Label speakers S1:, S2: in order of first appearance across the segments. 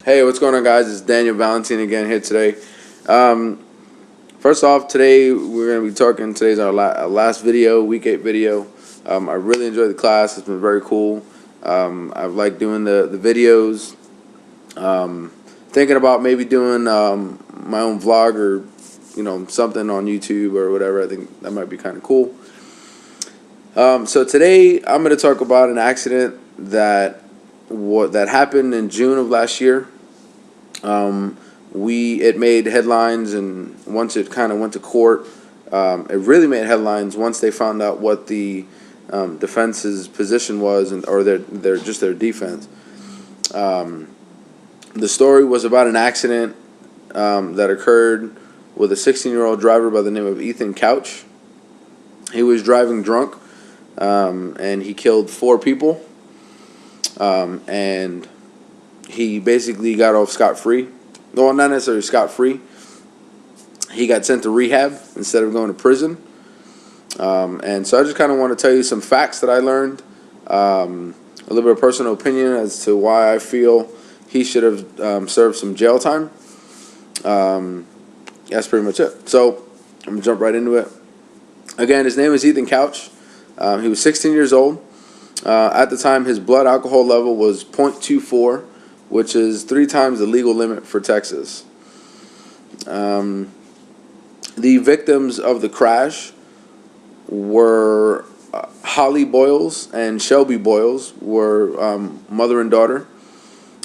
S1: Hey, what's going on, guys? It's Daniel Valentine again here today. Um, First off, today we're going to be talking. Today's our last video, week 8 video. I really enjoyed the class. It's been very cool. I've liked doing the videos. Thinking about maybe doing my own vlog or something on YouTube or whatever. I think that might be kind of cool. So today I'm going to talk about an accident that happened in June of last year. It made headlines, and once it kind of went to court, it really made headlines once they found out what the defense's position was, or their defense. The story was about an accident that occurred with a 16-year-old driver by the name of Ethan Couch. He was driving drunk, and he killed 4 people, and he basically got off scot-free. Well, not necessarily scot-free. He got sent to rehab instead of going to prison. And so I just kind of want to tell you some facts that I learned, a little bit of personal opinion as to why I feel he should have served some jail time. That's pretty much it. So I'm going to jump right into it. Again, his name is Ethan Couch. He was 16 years old. At the time, his blood alcohol level was 0.24, which is 3 times the legal limit for Texas. The victims of the crash were Holly Boyles and Shelby Boyles, were mother and daughter,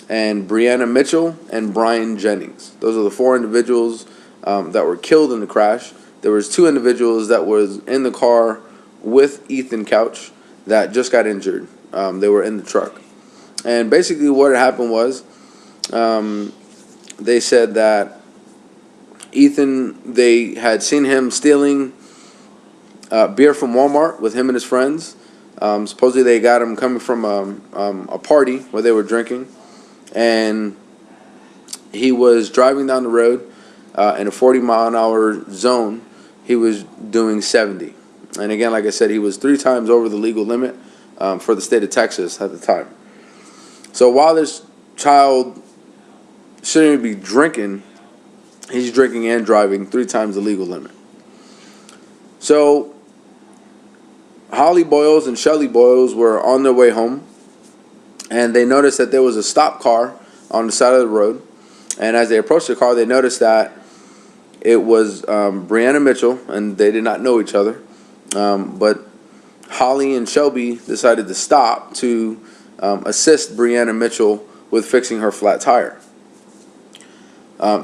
S1: and Brianna Mitchell and Brian Jennings. Those are the 4 individuals that were killed in the crash. There was 2 individuals that was in the car with Ethan Couch that just got injured. They were in the truck. And basically what happened was they said that Ethan, they had seen him stealing beer from Walmart with him and his friends. Supposedly they got him coming from a party where they were drinking. And he was driving down the road in a 40-mile-an-hour zone. He was doing 70. And again, like I said, he was 3 times over the legal limit for the state of Texas at the time. So while this child shouldn't be drinking, he's drinking and driving 3 times the legal limit. So Holly Boyles and Shelly Boyles were on their way home, and they noticed that there was a stopped car on the side of the road. And as they approached the car, they noticed that it was Brianna Mitchell, and they did not know each other. But Holly and Shelby decided to stop to assist Brianna Mitchell with fixing her flat tire.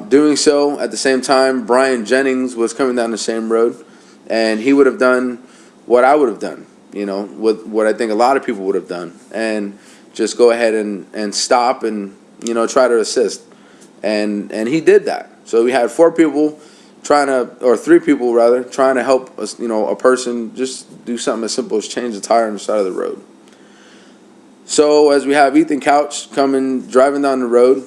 S1: Doing so, at the same time, Brian Jennings was coming down the same road, and he would have done what I would have done, with what I think a lot of people would have done, and just go ahead and stop and, try to assist. And he did that. So we had 4 people or 3 people rather, trying to help us, a person just do something as simple as change the tire on the side of the road. So as we have Ethan Couch driving down the road,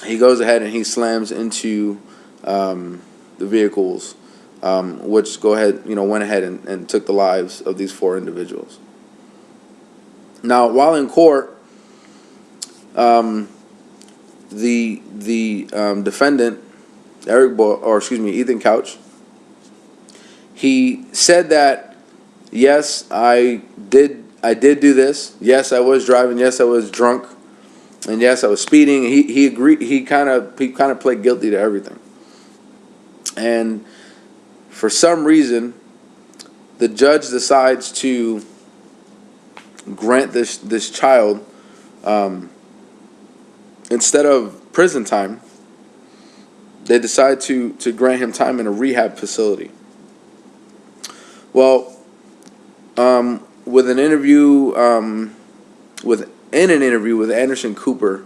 S1: he goes ahead and he slams into the vehicles, which went ahead and took the lives of these 4 individuals. Now, while in court, the defendant, Ethan Couch, he said that, yes, I did do this. Yes, I was driving. Yes, I was drunk, and yes, I was speeding. He agreed. He kind of pled guilty to everything. And for some reason, the judge decides to grant this child, instead of prison time, they decide to grant him time in a rehab facility. Well, within an interview with Anderson Cooper,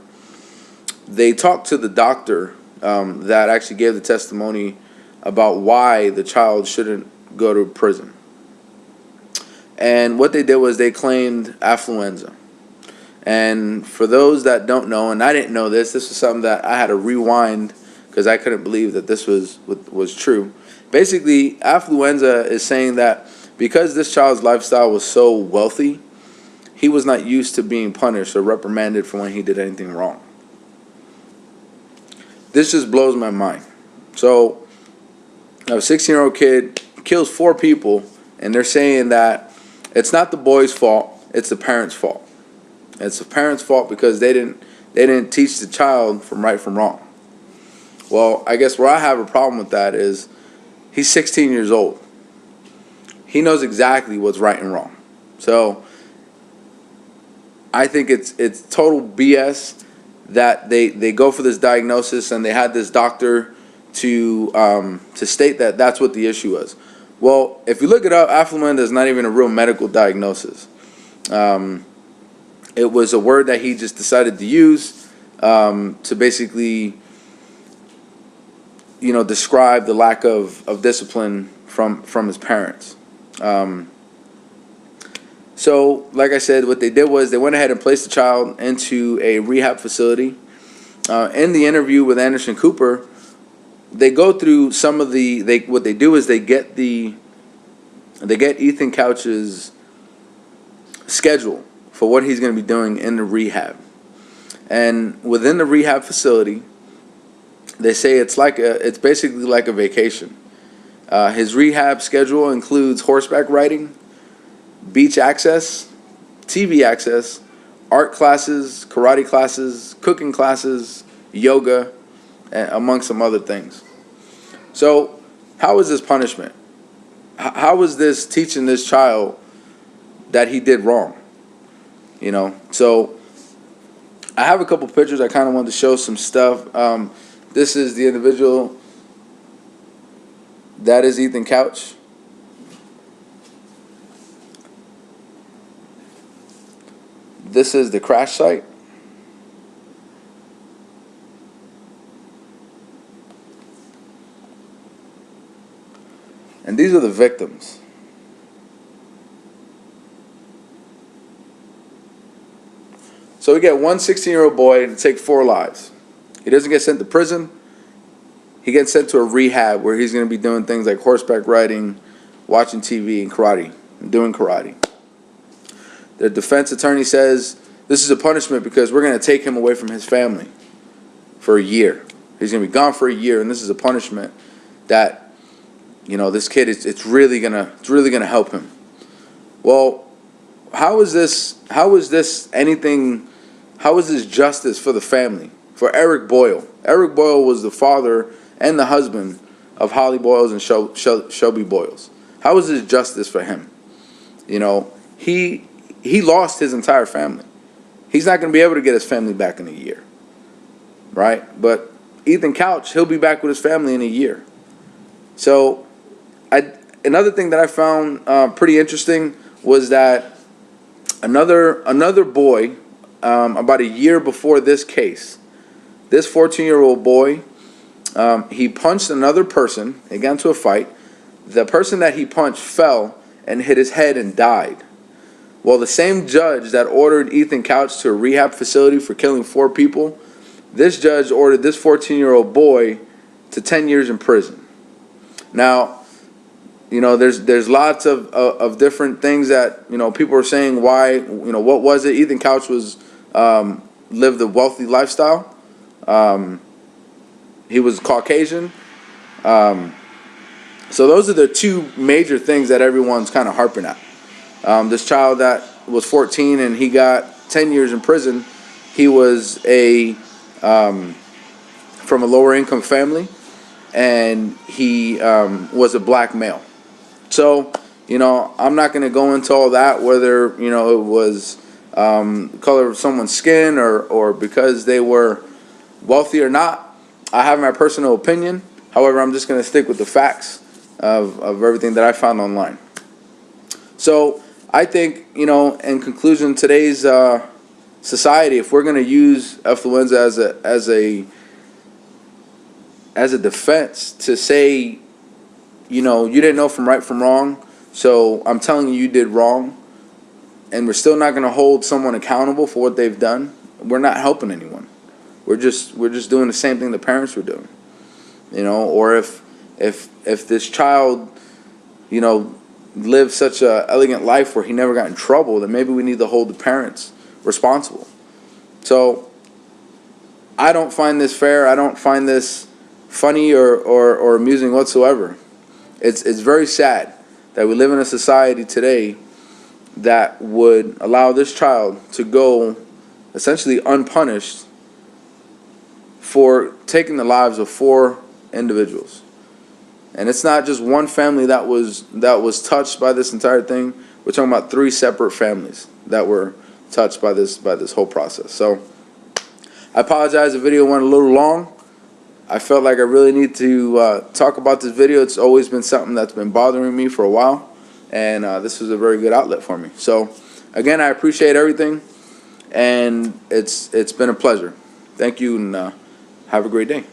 S1: they talked to the doctor that actually gave the testimony about why the child shouldn't go to prison. And what they did was they claimed affluenza. And for those that don't know, and I didn't know this was something that I had to rewind because I couldn't believe that this was true. Basically, affluenza is saying that because this child's lifestyle was so wealthy, he was not used to being punished or reprimanded for when he did anything wrong. This just blows my mind. So a 16-year-old kid kills 4 people, and they're saying that it's not the boy's fault, it's the parents' fault. It's the parents' fault because they didn't teach the child from right from wrong. Well, I guess where I have a problem with that is he's 16 years old. He knows exactly what's right and wrong. So I think it's total BS that they go for this diagnosis, and they had this doctor to state that that's what the issue was. Well, if you look it up, affluenza is not even a real medical diagnosis. It was a word that he just decided to use to basically, describe the lack of discipline from his parents. So, like I said, what they did was they went ahead and placed the child into a rehab facility. In the interview with Anderson Cooper, they go through some of what they do is they get Ethan Couch's schedule for what he's going to be doing in the rehab. And within the rehab facility, they say it's basically like a vacation. His rehab schedule includes horseback riding, beach access, TV access, art classes, karate classes, cooking classes, yoga, among some other things. So, how is this punishment? How is this teaching this child that he did wrong? So I have a couple pictures. I kind of wanted to show some stuff. This is the individual. That is Ethan Couch. This is the crash site. And these are the victims. So we get one 16-year-old boy to take 4 lives. He doesn't get sent to prison. He gets sent to a rehab where he's going to be doing things like horseback riding, watching TV, and karate, and doing karate. The defense attorney says this is a punishment because we're going to take him away from his family for a year. He's going to be gone for a year, and this is a punishment that, this kid it's really gonna help him. Well, how is this justice for the family? For Eric Boyle. Eric Boyle was the father and the husband of Holly Boyles and Shelby Boyles. How is this justice for him? He lost his entire family. He's not going to be able to get his family back in a year, right? But Ethan Couch, he'll be back with his family in a year. So, another thing that I found pretty interesting was that another boy, about a year before this case, this 14-year-old boy, he punched another person. They got into a fight. The person that he punched fell and hit his head and died. Well, the same judge that ordered Ethan Couch to a rehab facility for killing 4 people, this judge ordered this 14-year-old boy to 10 years in prison. Now, there's lots of different things that, people are saying why, what was it? Ethan Couch lived a wealthy lifestyle. He was Caucasian. So those are the 2 major things that everyone's kind of harping at. This child that was 14 and he got 10 years in prison, he was from a lower income family, and he was a black male. So, I'm not going to go into all that, whether, it was the color of someone's skin or because they were wealthy or not. I have my personal opinion. However, I'm just going to stick with the facts of everything that I found online. So, I think, in conclusion, today's society, if we're going to use affluenza as a defense to say, you didn't know from right from wrong, so I'm telling you did wrong, and we're still not going to hold someone accountable for what they've done, we're not helping anyone. We're just doing the same thing the parents were doing. Or if this child, lived such a elegant life where he never got in trouble, then maybe we need to hold the parents responsible. So I don't find this fair. I don't find this funny or amusing whatsoever. It's very sad that we live in a society today that would allow this child to go essentially unpunished for taking the lives of 4 individuals. And it's not just one family that was touched by this entire thing. We're talking about 3 separate families that were touched by this whole process. So I apologize, the video went a little long. I felt like I really need to talk about this video. It's always been something that's been bothering me for a while, and this was a very good outlet for me. So again, I appreciate everything, and it's been a pleasure. Thank you, and have a great day.